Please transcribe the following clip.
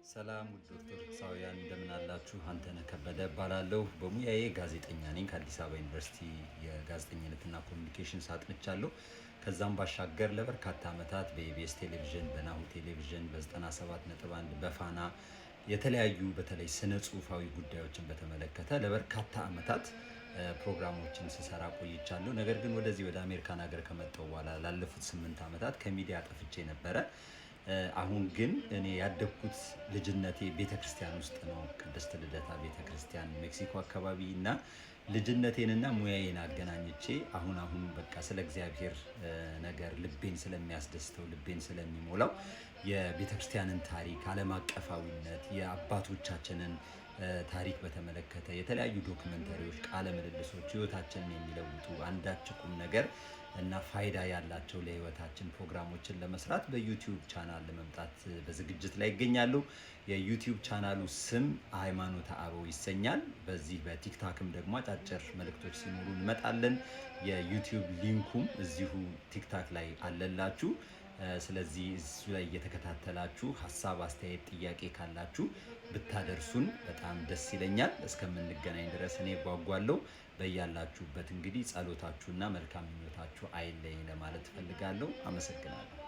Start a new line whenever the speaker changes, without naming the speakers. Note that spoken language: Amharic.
ሰላም ውድ ኦርቶዶክሳውያን እንደምን አላችሁ? አንተነህ ከበደ እባላለሁ። በሙያዬ ጋዜጠኛ ነኝ። ከአዲስ አበባ ዩኒቨርሲቲ የጋዜጠኝነትና ኮሚኒኬሽን አጥንቻለሁ። ከዛም ባሻገር ለበርካታ ዓመታት በኢቢኤስ ቴሌቪዥን፣ በናሁ ቴሌቪዥን፣ በ97.1 በፋና የተለያዩ በተለይ ስነ ጽሁፋዊ ጉዳዮችን በተመለከተ ለበርካታ ዓመታት ፕሮግራሞችን ስሰራ ቆይቻለሁ። ነገር ግን ወደዚህ ወደ አሜሪካን ሀገር ከመጣሁ በኋላ ላለፉት 8 ዓመታት ከሚዲያ ጠፍቼ ነበረ። አሁን ግን እኔ ያደግኩት ልጅነቴ ቤተክርስቲያን ውስጥ ነው። ቅድስት ልደታ ቤተክርስቲያን ሜክሲኮ አካባቢ እና ልጅነቴንና ሙያዬን አገናኝቼ አሁን በቃ ስለ እግዚአብሔር ነገር ልቤን ስለሚያስደስተው ልቤን ስለሚሞላው የቤተክርስቲያንን ታሪክ፣ ዓለም አቀፋዊነት፣ የአባቶቻችንን ታሪክ በተመለከተ የተለያዩ ዶክመንተሪዎች፣ ቃለ ምልልሶች ህይወታችንን የሚለውጡ አንዳች ቁም ነገር እና ፋይዳ ያላቸው ለህይወታችን ፕሮግራሞችን ለመስራት በዩቲዩብ ቻናል ለመምጣት በዝግጅት ላይ ይገኛሉ። የዩቲዩብ ቻናሉ ስም ሃይማኖተ አበው ይሰኛል። በዚህ በቲክታክም ደግሞ አጫጭር መልእክቶች ሲኖሩ እንመጣለን። የዩቲዩብ ሊንኩም እዚሁ ቲክታክ ላይ አለላችሁ። ስለዚህ እሱ ላይ እየተከታተላችሁ ሀሳብ፣ አስተያየት፣ ጥያቄ ካላችሁ ብታደርሱን በጣም ደስ ይለኛል። እስከምንገናኝ ድረስ እኔ ጓጓለሁ። በያላችሁበት እንግዲህ ጸሎታችሁና መልካም ምኞታችሁ አይለኝ ለማለት ፈልጋለሁ። አመሰግናለሁ።